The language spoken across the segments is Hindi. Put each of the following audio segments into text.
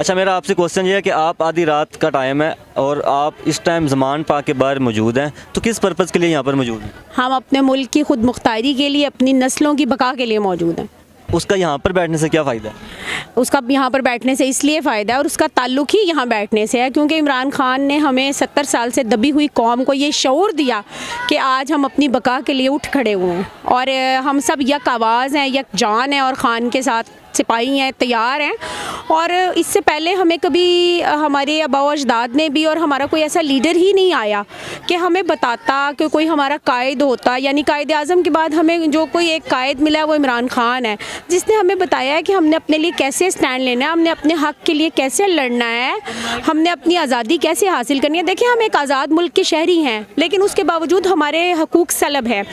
अच्छा, मेरा आपसे क्वेश्चन ये है कि आप आधी रात का टाइम है और आप इस टाइम ज़मान पाक के बाहर मौजूद हैं, तो किस पर्पज़ के लिए यहाँ पर मौजूद हैं? हम अपने मुल्क की खुद मुख्तारी के लिए, अपनी नस्लों की बका के लिए मौजूद हैं। उसका यहाँ पर बैठने से क्या फ़ायदा है? उसका यहाँ पर बैठने से इसलिए फ़ायदा है और उसका ताल्लुक ही यहाँ बैठने से है क्योंकि इमरान खान ने हमें 70 साल से दबी हुई कौम को ये शऊर दिया कि आज हम अपनी बका के लिए उठ खड़े हुए हैं और हम सब यक आवाज़ हैं, यक जान हैं और खान के साथ सिपाही हैं, तैयार हैं। और इससे पहले हमें कभी हमारे आबा अजदाद ने भी और हमारा कोई ऐसा लीडर ही नहीं आया कि हमें बताता कि कोई हमारा कायद होता, यानी कायद आज़म के बाद हमें जो कोई एक कायद मिला है वो इमरान खान है, जिसने हमें बताया है कि हमने अपने लिए कैसे स्टैंड लेना है, हमने अपने हक़ के लिए कैसे लड़ना है, हमने अपनी आज़ादी कैसे हासिल करनी है। देखिए, हम एक आज़ाद मुल्क के शहरी हैं लेकिन उसके बावजूद हमारे हकूक़ सलब है।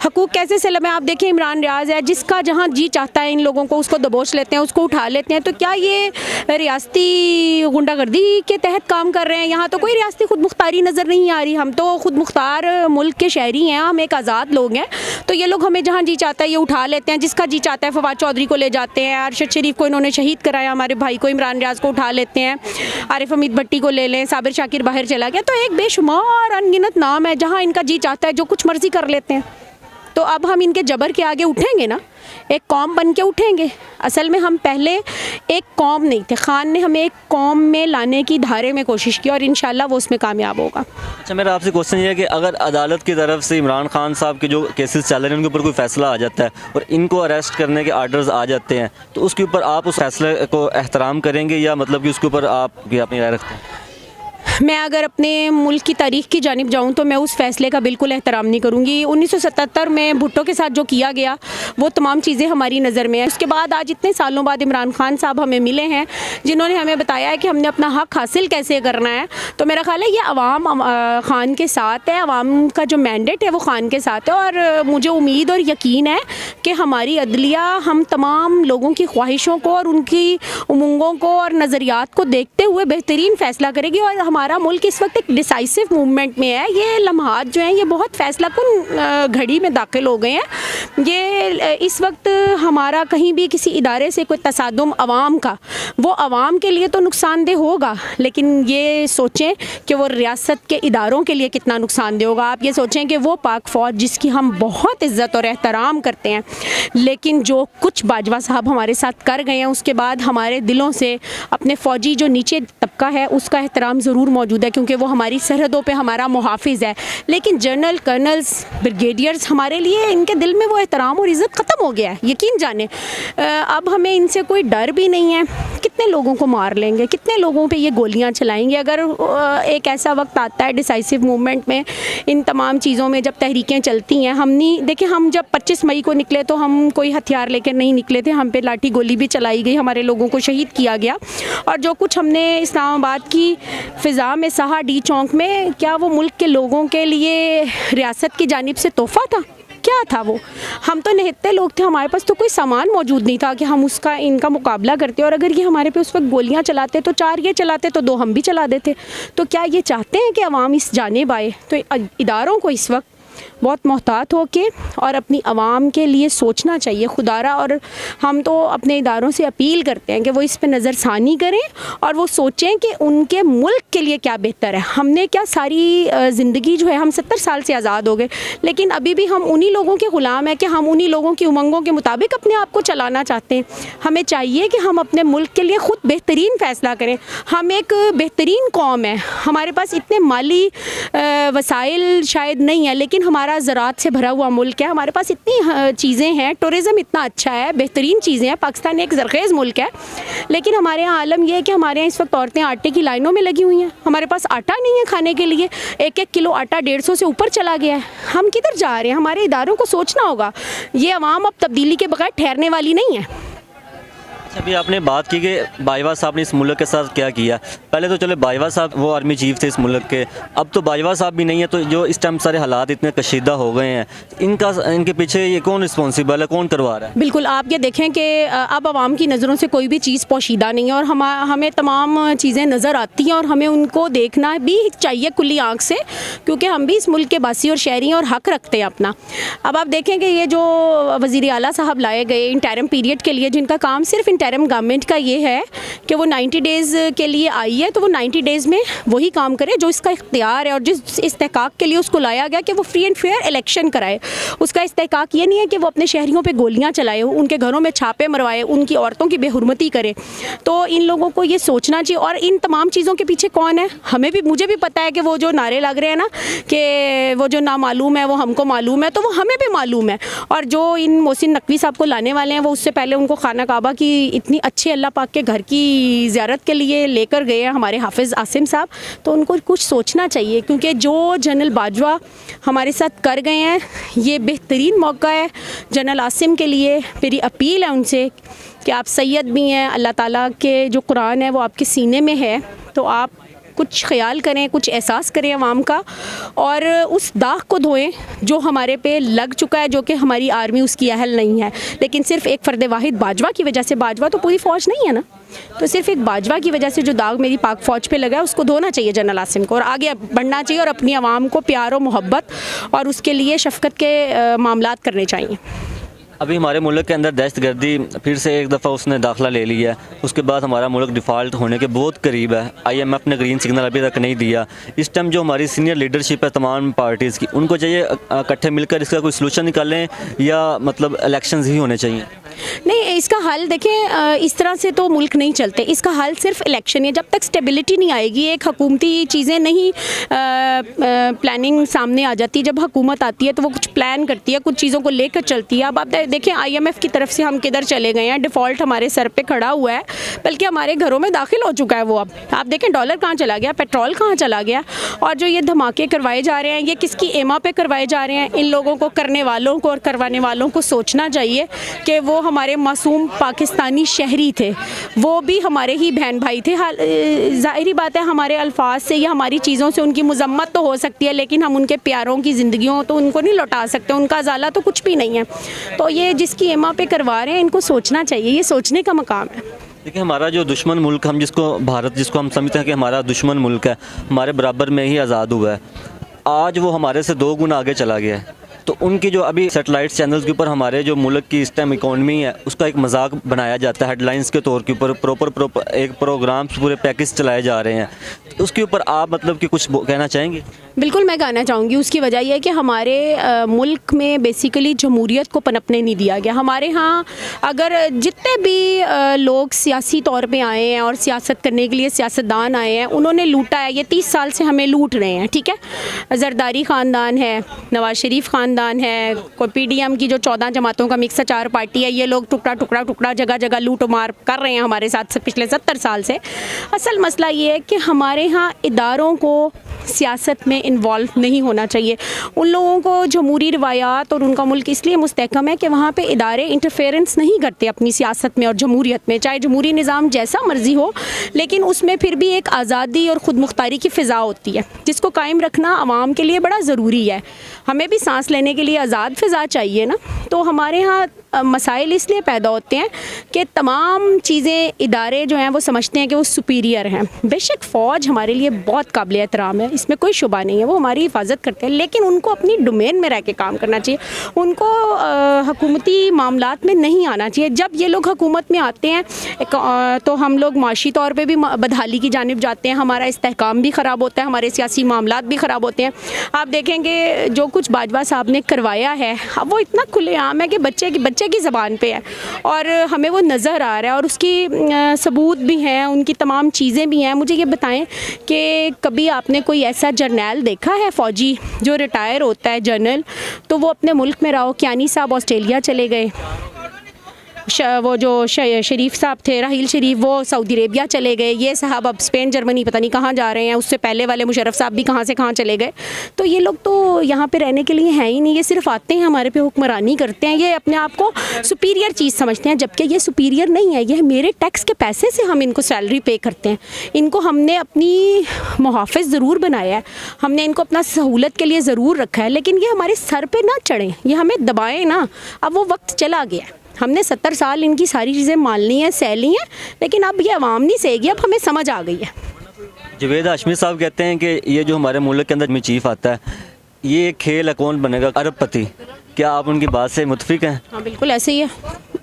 हकूक़ कैसे सलब है? आप देखिए, इमरान रियाज़ है जिसका जहाँ जी चाहता है इन लोगों को उसको दबोच लेते हैं, उसको उठा लेते हैं। तो क्या ये रियासती गुंडागर्दी के तहत काम कर रहे हैं? यहाँ तो कोई रियासती खुद मुख्तारी नज़र नहीं आ रही। हम तो खुद मुख्तार मुल्क के शहरी हैं, हम एक आज़ाद लोग हैं। तो ये लोग हमें जहाँ जी चाहता है ये उठा लेते हैं, जिसका जी चाहता है फवाद चौधरी को ले जाते हैं, अरशद शरीफ को इन्होंने शहीद कराया, हमारे भाई को इमरान रियाज़ को उठा लेते हैं, आरिफ हमीद भट्टी को ले लें, साबिर शाकिर बाहर चला गया। तो एक बेशुमार अनगिनत नाम है, जहाँ इनका जी चाहता है जो कुछ मर्जी कर लेते हैं। तो अब हम इनके जबर के आगे उठेंगे ना, एक कौम बन के उठेंगे। असल में हम पहले एक कौम नहीं थे, खान ने हमें एक कौम में लाने की धारे में कोशिश की और इंशाल्लाह वो उसमें कामयाब होगा। अच्छा, मेरा आपसे क्वेश्चन ये है कि अगर अदालत की तरफ से इमरान खान साहब के जो केसेस चल रहे हैं उनके ऊपर कोई फ़ैसला आ जाता है और इनको अरेस्ट करने के आर्डर्स आ जाते हैं, तो उसके ऊपर आप उस फैसले को एहतराम करेंगे या मतलब कि उसके ऊपर आप अपनी राय रखते हैं? मैं अगर अपने मुल्क की तारीख़ की जानिब जाऊँ तो मैं उस फ़ैसले का बिल्कुल एहतराम नहीं करूँगी। 1977 में भुट्टो के साथ जो किया गया वो तमाम चीज़ें हमारी नज़र में है। उसके बाद आज इतने सालों बाद इमरान खान साहब हमें मिले हैं जिन्होंने हमें बताया है कि हमने अपना हक़ हासिल कैसे करना है। तो मेरा ख़्याल है ये अवाम खान के साथ है, अवाम का जो मैंडेट है वो खान के साथ है और मुझे उम्मीद और यकीन है कि हमारी अदलिया हम तमाम लोगों की ख्वाहिशों को और उनकी उमंगों को और नज़रियात को देखते हुए बेहतरीन फ़ैसला करेगी। और हमारा मुल्क इस वक्त एक डिसाइसिव मूवमेंट में है। ये लम्हात जो हैं ये बहुत फ़ैसला कुन घड़ी में दाखिल हो गए हैं। ये इस वक्त हमारा कहीं भी किसी इदारे से कोई तसादुम अवाम का, वो अवाम के लिए तो नुकसानदेह होगा, लेकिन ये सोचें कि वो रियासत के इदारों के लिए कितना नुकसानदेह होगा। आप ये सोचें कि वो पाक फ़ौज जिसकी हम बहुत इज़्ज़त और एहतराम करते हैं, लेकिन जो कुछ बाजवा साहब हमारे साथ कर गए हैं उसके बाद हमारे दिलों से अपने फ़ौजी जो नीचे तबका है उसका एहतराम ज़रूर मौजूद है क्योंकि वो हमारी सरहदों पे हमारा मुहाफिज़ है। लेकिन जनरल, कर्नल्स, ब्रिगेडियर्स, हमारे लिए इनके दिल में वो एहतराम और इज़्ज़त ख़त्म हो गया है। यकीन जाने अब हमें इनसे कोई डर भी नहीं है। कितने लोगों को मार लेंगे, कितने लोगों पे ये गोलियां चलाएंगे। अगर एक ऐसा वक्त आता है डिसाइसिव मूवमेंट में, इन तमाम चीज़ों में जब तहरीकें चलती हैं, हम नहीं देखिए, हम जब 25 मई को निकले तो हम कोई हथियार लेकर नहीं निकले थे, हम पे लाठी गोली भी चलाई गई, हमारे लोगों को शहीद किया गया। और जो कुछ हमने इस्लामाबाद की फ़िज़ा में सहा, डी चौंक में, क्या वो मुल्क के लोगों के लिए रियासत की जानिब से तोहफ़ा था? क्या था वो? हम तो निहत्ते लोग थे, हमारे पास तो कोई सामान मौजूद नहीं था कि हम उसका इनका मुकाबला करते। और अगर ये हमारे पे उस वक्त गोलियां चलाते तो 4 ये चलाते तो 2 हम भी चला देते। तो क्या ये चाहते हैं कि अवाम इस जानिब आए? तो इदारों को इस वक्त बहुत मोहतात होके और अपनी आवाम के लिए सोचना चाहिए खुदारा। और हम तो अपने इदारों से अपील करते हैं कि वो इस पे नज़रसानी करें और वो सोचें कि उनके मुल्क के लिए क्या बेहतर है। हमने क्या सारी ज़िंदगी जो है, हम 70 साल से आज़ाद हो गए, लेकिन अभी भी हम उन्हीं लोगों के ग़ुलाम हैं कि हम उन्हीं लोगों की उमंगों के मुताबिक अपने आप को चलाना चाहते हैं। हमें चाहिए कि हम अपने मुल्क के लिए ख़ुद बेहतरीन फ़ैसला करें। हम एक बेहतरीन कौम है, हमारे पास इतने माली वसाइल शायद नहीं है, लेकिन हमारा ज़राअत से भरा हुआ मुल्क है, हमारे पास इतनी चीज़ें हैं, टूरिज़म इतना अच्छा है, बेहतरीन चीज़ें हैं। पाकिस्तान एक ज़रख़ेज़ मुल्क है, लेकिन हमारे यहाँ आलम यह है कि हमारे यहाँ इस वक्त औरतें आटे की लाइनों में लगी हुई हैं। हमारे पास आटा नहीं है खाने के लिए, 1-1 किलो आटा 150 से ऊपर चला गया है। हम किधर जा रहे हैं? हमारे इदारों को सोचना होगा। ये अवाम अब तब्दीली के बगैर ठहरने वाली नहीं है। अभी आपने बात की कि बाजवा साहब ने इस मुल्क के साथ क्या किया। पहले तो चले बाजवा साहब वो आर्मी चीफ थे इस मुल्क के, अब तो बाजवा साहब भी नहीं है। तो जो इस टाइम सारे हालात इतने कशीदा हो गए हैं, इनके पीछे ये कौन रिस्पॉन्सिबल है, कौन करवा रहा है? बिल्कुल, आप ये देखें कि अब आवाम की नज़रों से कोई भी चीज़ पोशीदा नहीं है और हमें तमाम चीज़ें नज़र आती हैं और हमें उनको देखना भी चाहिए खुली आँख से, क्योंकि हम भी इस मुल्क के बासी और शहरी हैं और हक़ रखते हैं अपना। अब आप देखें कि ये जो वज़ीर आला साहब लाए गए इंटरिम पीरियड के लिए, जिनका काम सिर्फ इंटरिम गवर्नमेंट का ये है कि वो 90 डेज़ के लिए आई है, तो वो 90 डेज़ में वही काम करे जो इसका इख्तियार है और जिस इस्तेहकाक के लिए उसको लाया गया कि वो फ्री एंड फेयर इलेक्शन कराए। उसका इस्तेहकाक ये नहीं है कि वो अपने शहरियों पे गोलियां चलाए, उनके घरों में छापे मरवाए, उनकी औरतों की बेहुरमती करे। तो इन लोगों को ये सोचना चाहिए। और इन तमाम चीज़ों के पीछे कौन है, मुझे भी पता है कि वो जो नारे लग रहे हैं ना कि वो जो नामालूम है वो हमको मालूम है, तो वो हमें भी मालूम है। और जो इन मोहसिन नकवी साहब को लाने वाले हैं वो उससे पहले उनको खाना काबा की इतनी अच्छे अल्लाह पाक के घर की ज़ियारत के लिए लेकर गए हैं हमारे हाफिज़ आसिम साहब, तो उनको कुछ सोचना चाहिए। क्योंकि जो जनरल बाजवा हमारे साथ कर गए हैं, ये बेहतरीन मौका है जनरल आसिम के लिए। मेरी अपील है उनसे कि आप सैयद भी हैं, अल्लाह ताला के जो कुरान है वो आपके सीने में है, तो आप कुछ ख्याल करें, कुछ एहसास करें अवाम का और उस दाग को धोएं जो हमारे पे लग चुका है, जो कि हमारी आर्मी उसकी अहल नहीं है। लेकिन सिर्फ एक फ़र्द वाहिद बाजवा की वजह से, बाजवा तो पूरी फ़ौज नहीं है ना, तो सिर्फ एक बाजवा की वजह से जो दाग मेरी पाक फ़ौज पे लगा है उसको धोना चाहिए जनरल आसिम को और आगे बढ़ना चाहिए और अपनी आवाम को प्यार और मोहब्बत और उसके लिए शफ़क़त के मामलात करने चाहिए। अभी हमारे मुल्क के अंदर दहशतगर्दी फिर से एक दफ़ा उसने दाखिला ले लिया है, उसके बाद हमारा मुल्क डिफ़ॉल्ट होने के बहुत करीब है। IMF ने ग्रीन सिग्नल अभी तक नहीं दिया। इस टाइम जो हमारी सीनियर लीडरशिप है तमाम पार्टीज़ की, उनको चाहिए इकट्ठे मिलकर इसका कोई सलूशन निकालें या मतलब इलेक्शंस ही होने चाहिए। नहीं, इसका हल देखें, इस तरह से तो मुल्क नहीं चलते। इसका हल सिर्फ इलेक्शन है। जब तक स्टेबिलिटी नहीं आएगी, एक हुकूमती चीज़ें नहीं प्लानिंग सामने आ जाती। जब हुकूमत आती है तो वो कुछ प्लान करती है, कुछ चीज़ों को लेकर चलती है। अब आप देखें IMF की तरफ से हम किधर चले गए हैं, डिफ़ॉल्ट हमारे सर पे खड़ा हुआ है, बल्कि हमारे घरों में दाखिल हो चुका है वो। अब आप देखें डॉलर कहाँ चला गया, पेट्रोल कहाँ चला गया, और जो ये धमाके करवाए जा रहे हैं ये किसकी एमा पे करवाए जा रहे हैं। इन लोगों को, करने वालों को और करवाने वालों को सोचना चाहिए कि वो हमारे मासूम पाकिस्तानी शहरी थे, वो भी हमारे ही बहन भाई थे। ज़ाहिरी बात है हमारे अल्फाज से या हमारी चीज़ों से उनकी मजम्मत तो हो सकती है, लेकिन हम उनके प्यारों की ज़िंदगियों तो उनको नहीं लौटा सकते, उनका अजाला तो कुछ भी नहीं है। तो ये जिसकी एमा पे करवा रहे हैं इनको सोचना चाहिए, ये सोचने का मकाम है। देखिए हमारा जो दुश्मन मुल्क, हम जिसको भारत, जिसको हम समझते हैं कि हमारा दुश्मन मुल्क है, हमारे बराबर में ही आज़ाद हुआ है, आज वो हमारे से 2 गुना आगे चला गया है। तो उनकी जो अभी सेटेलाइट चैनल्स के ऊपर हमारे जो मुल्क की इस टाइम इकॉनमी है उसका एक मजाक बनाया जाता है, हेडलाइंस के तौर के ऊपर प्रॉपर एक प्रोग्राम्स पूरे पैकेज चलाए जा रहे हैं। तो उसके ऊपर आप मतलब कि कुछ कहना चाहेंगे? बिल्कुल मैं कहना चाहूँगी। उसकी वजह यह है कि हमारे मुल्क में बेसिकली जमहूरियत को पनपने नहीं दिया गया। हमारे यहाँ अगर जितने भी लोग सियासी तौर पे आए हैं और सियासत करने के लिए सियासतदान आए हैं, उन्होंने लूटा है। ये 30 साल से हमें लूट रहे हैं, ठीक है। जरदारी ख़ानदान है, नवाज शरीफ ख़ानदान है, कोई PDM की जो 14 जमातों का मिक्स 4 पार्टी है, ये लोग टुकड़ा जगह जगह लूट मार कर रहे हैं हमारे साथ पिछले 70 साल से। असल मसला ये है कि हमारे यहाँ इदारों को सियासत में इन्वॉल्व नहीं होना चाहिए। उन लोगों को जमहूरी रवायात और उनका मुल्क इसलिए मुस्तहकम है कि वहाँ पे इदारे इंटरफेरेंस नहीं करते अपनी सियासत में और जमहूरियत में। चाहे जमहूरी निज़ाम जैसा मर्जी हो, लेकिन उसमें फिर भी एक आज़ादी और ख़ुद मुख्तारी की फ़िज़ा होती है, जिसको कायम रखना आवाम के लिए बड़ा ज़रूरी है। हमें भी सांस लेने के लिए आज़ाद फ़िज़ा चाहिए ना। तो हमारे यहाँ मसाइल इसलिए पैदा होते हैं कि तमाम चीज़ें, इदारे जो हैं वो समझते हैं कि वो सुपीरियर हैं। बेशक फ़ौज हमारे लिए बहुत काबिल एहतराम है, इसमें कोई शुबा नहीं है, वो हमारी हिफाजत करते हैं, लेकिन उनको अपनी डोमेन में रह के काम करना चाहिए। उनको हुकूमती मामलात में नहीं आना चाहिए। जब ये लोग हुकूमत में आते हैं तो हम लोग माशी तौर पर भी बदहाली की जानिब जाते हैं, हमारा इस्तेहकाम भी ख़राब होता है, हमारे सियासी मामलात भी ख़राब होते हैं। आप देखेंगे जो कुछ बाजवा साहब ने करवाया है वो इतना खुलेआम है कि बच्चे की ज़बान पे है और हमें वो नज़र आ रहा है और उसकी सबूत भी हैं, उनकी तमाम चीज़ें भी हैं। मुझे ये बताएं कि कभी आपने कोई ऐसा जर्नैल देखा है फ़ौजी जो रिटायर होता है जनरल, तो वो अपने मुल्क में रहो। कियानी साहब ऑस्ट्रेलिया चले गए, वो जो शरीफ साहब थे, राहील शरीफ, वो सऊदी अरेबिया चले गए, ये साहब अब स्पेन जर्मनी पता नहीं कहाँ जा रहे हैं, उससे पहले वाले मुशर्रफ साहब भी कहाँ से कहाँ चले गए। तो ये लोग तो यहाँ पे रहने के लिए हैं ही नहीं, ये सिर्फ आते हैं हमारे पे हुक्मरानी करते हैं, ये अपने आप को सुपीरियर चीज़ समझते हैं, जबकि ये सुपीरियर नहीं है। ये मेरे टैक्स के पैसे से हम इनको सैलरी पे करते हैं, इनको हमने अपनी मुहाफ़िज़ ज़रूर बनाया है, हमने इनको अपना सहूलत के लिए ज़रूर रखा है, लेकिन ये हमारे सर पर ना चढ़ें, ये हमें दबाएँ ना। अब वो वक्त चला गया, हमने 70 साल इनकी सारी चीज़ें मान ली हैं, सह ली हैं, लेकिन अब ये अवाम नहीं सहेगी, अब हमें समझ आ गई है। जवेद हाशमी साहब कहते हैं कि ये जो हमारे मुल्क के अंदर में चीफ आता है, ये खेल है कौन बनेगा अरबपति। क्या आप उनकी बात से मुतफिक हैं? हाँ बिल्कुल ऐसे ही है।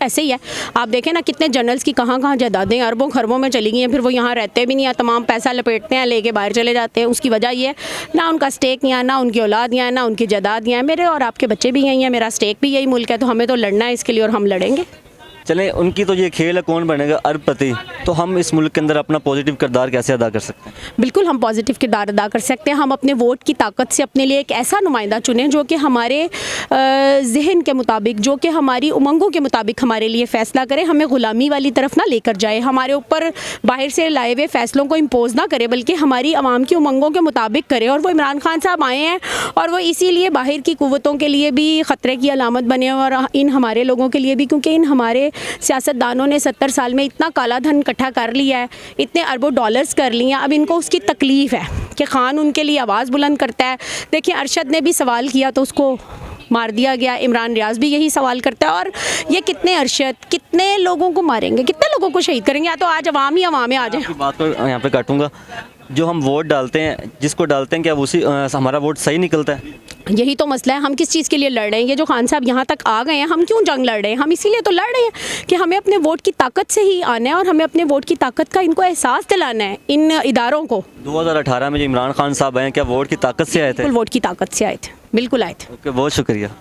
ऐसे ही है। आप देखें ना कितने जनरल्स की कहाँ कहाँ जायदादें अरबों खरबों में चली गई हैं, फिर वो यहाँ रहते भी नहीं है, तमाम पैसा लपेटते हैं, लेके बाहर चले जाते हैं। उसकी वजह ये है ना उनका स्टेक यहाँ, ना उनकी औलाद यहाँ, ना उनकी जायदाद यहाँ। मेरे और आपके बच्चे भी यहीं हैं, मेरा स्टेक भी यही मुल्क है, तो हमें तो लड़ना है इसके लिए और हम लड़ेंगे। चलें, उनकी तो ये खेल है कौन बनेगा अरबपति, तो हम इस मुल्क के अंदर अपना पॉजिटिव किरदार कैसे अदा कर सकते हैं? बिल्कुल हम पॉजिटिव किरदार अदा कर सकते हैं। हम अपने वोट की ताकत से अपने लिए एक ऐसा नुमाइंदा चुनें जो कि हमारे जहन के मुताबिक, जो कि हमारी उमंगों के मुताबिक हमारे लिए फ़ैसला करे, हमें ग़ुलामी वाली तरफ ना लेकर जाए, हमारे ऊपर बाहर से लाए हुए फ़ैसलों को इम्पोज़ ना करे, बल्कि हमारी आवाम की उमंगों के मुताबिक करे। और वो इमरान खान साहब आए हैं और वो इसीलिए बाहर की क़ुव्वतों के लिए भी ख़तरे की अलामत बने और इन हमारे लोगों के लिए भी, क्योंकि इन हमारे सियासतदानों ने 70 साल में इतना काला धन इकट्ठा कर लिया है, इतने अरबों डॉलर्स कर लिए हैं। अब इनको उसकी तकलीफ़ है कि खान उनके लिए आवाज़ बुलंद करता है। देखिए अरशद ने भी सवाल किया तो उसको मार दिया गया, इमरान रियाज भी यही सवाल करता है। और ये कितने अरशद कितने लोगों को मारेंगे, कितने लोगों को शहीद करेंगे? या तो आज अवाम ही अवाम है। आ जाए आपकी बात को यहाँ पे काटूंगा, जो हम वोट डालते हैं, जिसको डालते हैं, क्या उसी हमारा वोट सही निकलता है? यही तो मसला है, हम किस चीज़ के लिए लड़ रहे हैं? ये जो खान साहब यहाँ तक आ गए हैं, हम क्यों जंग लड़ रहे हैं? हम इसीलिए तो लड़ रहे हैं कि हमें अपने वोट की ताकत से ही आना है और हमें अपने वोट की ताकत का इनको एहसास दिलाना है, इन इदारों को। 2018 में जो इमरान खान साहब आए हैं, क्या वोट की ताकत से आए थे? बिल्कुल वोट की ताकत से आए थे, बिल्कुल आए थे। ओके, बहुत शुक्रिया।